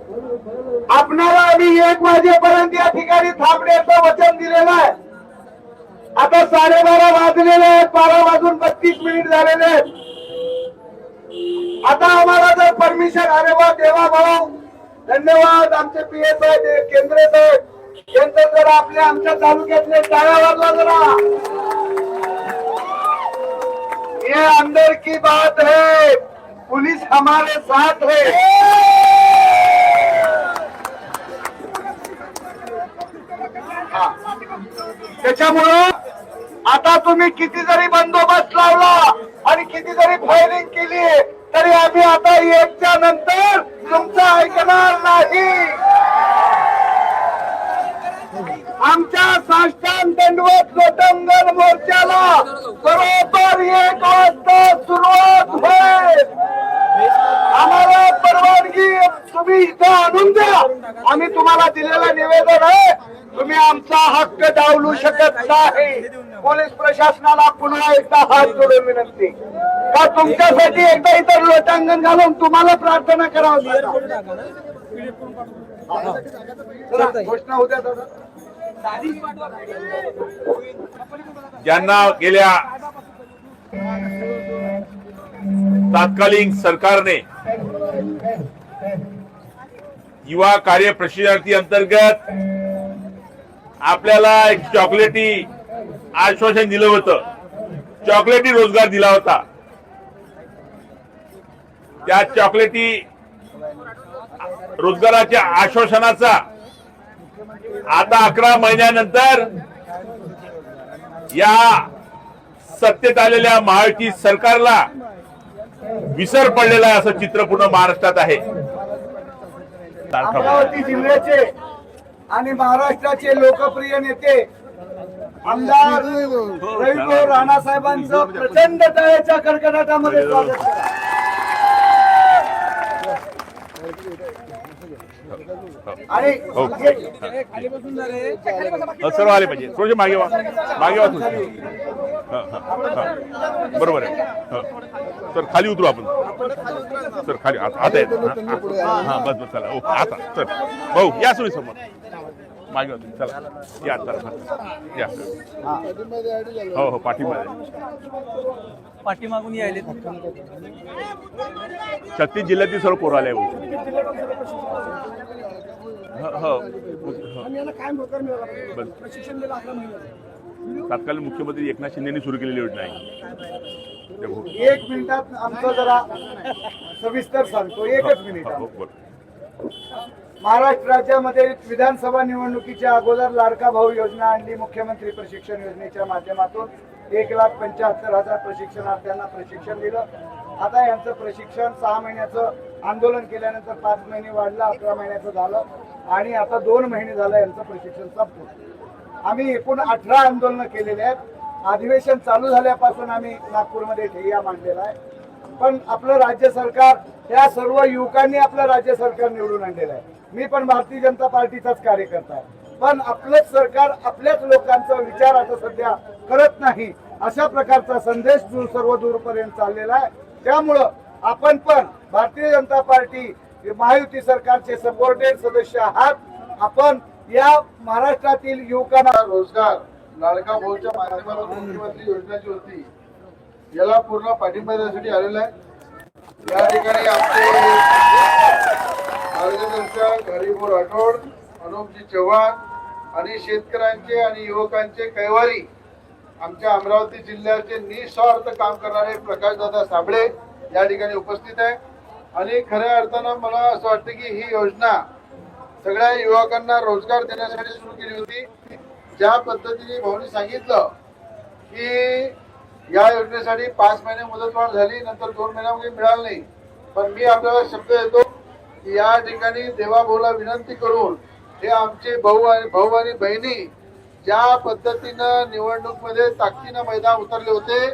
आपणाला आम्ही 1 वाजेपर्यंत या ठिकाणी थांबण्याचं वचन दिलेलं आहे। आता 12:30 वाजलेले आहेत, 12:32 झालेले आहेत। आता आम्हाला जर परमिशन, अरे वा देवा भाऊ, धन्यवाद आमचे PSI केंद्रे साहेब यांचं जर आपल्या आमच्या तालुक्यातले टाळ्या वाजवा जरा। ये अंदर की बात है, पुलिस हमारे साथ है। त्याच्यामुळं आता तुम्ही किती जरी बंदोबस्त लावला आणि किती जरी फायरिंग केली तरी आम्ही आता 1च्या नंतर तुमचं ऐकणार नाही। आमच्या साष्टांग दंडवत लोटंगण मोर्चाला बरोबर 1 वाजता सुरुवात होईल। आम्हाला परवानगी तुम्ही इथं आणून द्या, आम्ही तुम्हाला दिलेलं निवेदन आहे, तुम्ही आमचा हक्क डावलू शकत नाही। पोलीस प्रशासनाला पुन्हा एकदा हात जोडून विनंती का तुमच्यासाठी एकदा इतर लोटांगण घालून तुम्हाला प्रार्थना करावी। घोषणा होत्या ज्यांना गेल्या तात्कालिक सरकारने युवा कार्य प्रशिक्षणार्थी अंतर्गत आपल्याला एक चॉकलेटी आश्वासन दिलं होतं, चॉकलेटी रोजगार दिला होता। त्या चॉकलेटी रोजगाराच्या आश्वासनाचा आता 11 महिन्यानंतर या सत्तेत आलेल्या महायुती सरकारला विसर पडलेला आहे असं चित्र पूर्ण महाराष्ट्रात आहे। अमरावती जिल्ह्याचे आणि महाराष्ट्राचे लोकप्रिय नेते आमदार रविभाऊ राणा साहेबांचं प्रचंड टाळ्याच्या कडकडाटामध्ये स्वागत करा। आणि सर्व आले पाहिजे, थोडेसे मागे वा, मागे वा थोडे। बरोबर आहे सर, खाली उतरू आपण सर, खाली आता येत। हा बस बस चला, ओके आता सर भाऊ या सोयी समोर मागे वा, चला या चला या। हो हो पाठीमागून यायले 36 जिल्ह्यातील सर्व पोरं आले। तात्कालीन मुख्यमंत्री एकनाथ शिंदेनी सुरू केलेली योजना आहे। 1 मिनिटात आमचं जरा सविस्तर सांगतो, 1च मिनिट। महाराष्ट्र राज्यामध्ये विधानसभा निवडणुकीच्या अगोदर लाडका भाऊ योजना आणली। मुख्यमंत्री प्रशिक्षण योजनेच्या माध्यमातून 1,75,000 प्रशिक्षणार्थ्यांना प्रशिक्षण दिलं। आता यांचं प्रशिक्षण 6 महिन्याचं आंदोलन केल्यानंतर 5 महिने वाढलं, 11 महिन्याचं झालं आणि आता 2 महिने झालं यांचं प्रशिक्षण संपलं। आम्ही एकूण 18 आंदोलनं केलेले आहेत। अधिवेशन चालू झाल्यापासून आम्ही नागपूरमध्ये ठेया मांडलेला आहे। पण आपलं राज्य सरकार, या सर्व युवकांनी आपलं राज्य सरकार निवडून आणलेलं आहे। मी पण भारतीय जनता पार्टीचाच कार्यकर्ता आहे, पण आपलंच सरकार आपल्याच लोकांचा विचार आता सध्या करत नाही, अशा प्रकारचा संदेश सर्व दूरपर्यंत चाललेला आहे। त्यामुळं आपण पण भारतीय जनता पार्टी महायुती सरकारचे सपोर्टेड सदस्य आहात। आपण या महाराष्ट्रातील युवकांना रोजगार लाडका भाऊच्या माध्यमातून मुख्यमंत्री योजनेची होती, याला पूर्ण पाठिंबा देण्यासाठी आलेला आहे। या ठिकाणी आमचे मार्गदर्शक हरिभाऊ राठोड, अनुपजी चव्हाण आणि शेतकऱ्यांचे आणि युवकांचे कैवारी आमच्या अमरावती जिल्ह्याचे निस्वार्थ काम करणारे प्रकाशदादा साबळे या ठिकाणी उपस्थित आहे। आणि खऱ्या अर्थानं मला असं वाटतं की ही योजना सगळ्या युवकांना रोजगार देण्यासाठी सुरू केली होती। ज्या पद्धतीने भाऊनी सांगितलं की या योजनेसाठी 5 महिने मुदतवाढ झाली, नंतर 2 महिन्यामध्ये मिळालं नाही, पण मी आपल्याला शब्द देतो की या ठिकाणी देवाभाऊला विनंती करून हे आमचे भाऊ आणि बहिणी ज्या पद्धतीनं निवडणूक मध्ये ताकदीनं मैदान उतरले होते,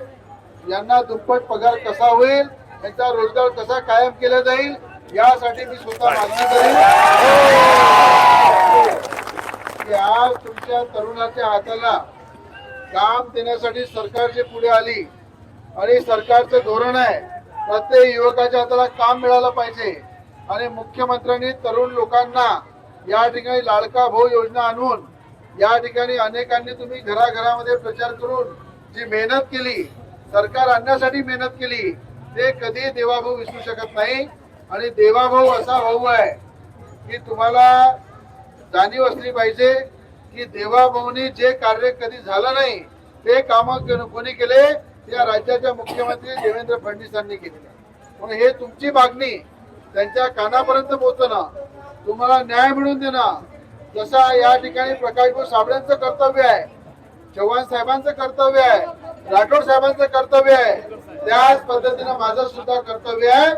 यांना दुप्पट पगार कसा होईल, यांचा रोजगार कसा कायम केला जाईल, यासाठी मी स्वतः मागणी करेन की आज तुमच्या तरुणाच्या हाताला काम देण्यासाठी सरकार जे पुढे आली आणि सरकारचं धोरण आहे प्रत्येक युवकाच्या हाताला काम मिळालं पाहिजे आणि मुख्यमंत्र्यांनी तरुण लोकांना या ठिकाणी लाडका भाऊ योजना आणून या ठिकाणी अनेकांनी तुम्ही घराघरामध्ये प्रचार करून जी मेहनत केली, सरकार आणण्यासाठी मेहनत केली, ते कधी देवाभाऊ विसरू शकत नाही. आणि देवाभाऊ असा भाऊ आहे की तुम्हाला जाणीव असली पाहिजे की देवाभाऊनी जे कार्य कधी झालं नाही ते काम कोणी केले, या राज्याच्या मुख्यमंत्री देवेंद्र फडणवीसांनी केले. म्हणून हे तुमची मागणी त्यांच्या कानापर्यंत पोहोचणं, तुम्हाला न्याय मिळवून देणं, जसा या ठिकाणी प्रकाशभाऊ साबळेंचं कर्तव्य आहे, चव्हाण साहेबांचं कर्तव्य आहे, राठोड साहेबांचं कर्तव्य आहे, त्याच पद्धतीनं माझं सुद्धा कर्तव्य आहे